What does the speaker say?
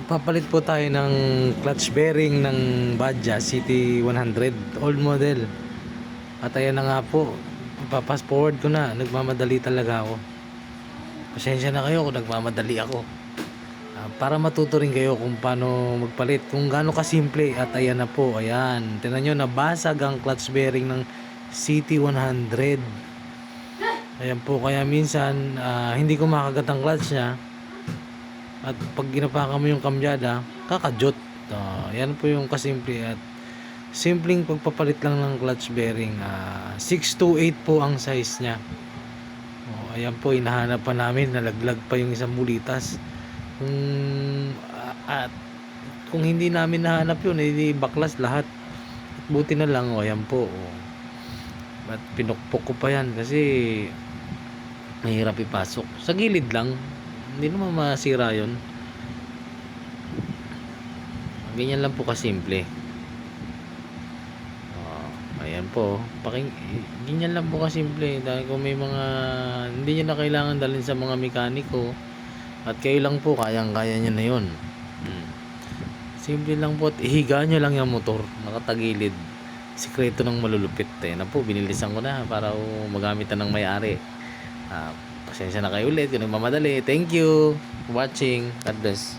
Papalit po tayo ng clutch bearing ng Badja CT100 old model. At ayan na nga po, ipapass forward ko na. Nagmamadali talaga ako. Pasensya na kayo kung nagmamadali ako. Para matuto rin kayo kung paano magpalit, kung gaano kasimple. At ayan na po, ayan, tingnan nyo, nabasag ang clutch bearing ng CT100. Ayan po, kaya minsan hindi ko makagat ang clutch nya. At pag ginapakan mo yung kamyada, kakajot. Yan po yung kasimple at simpleng pagpapalit lang ng clutch bearing. 628 po ang size nya. Ayan po, hinahanap pa namin, nalaglag pa yung isang bulitas. Kung hindi namin nahanap yun, hindi baklas lahat. At buti na lang, ayan po. At pinukpok ko pa yan kasi mahirap ipasok. Sa gilid lang, hindi naman masira yun. Ganyan lang po kasimple. Ayan po, ganyan lang po kasimple. Dahil kung may mga hindi nyo na kailangan dalhin sa mga mekaniko, at kayo lang po, kayang-kaya nyo na yun. Simple lang po, at ihiga nyo lang yung motor, nakatagilid. Sikreto ng malulupit. Na po, binilisan ko na para magamit na ng may-ari. Pasensya na kayo ulit kung nagmamadali. Thank you for watching. God bless.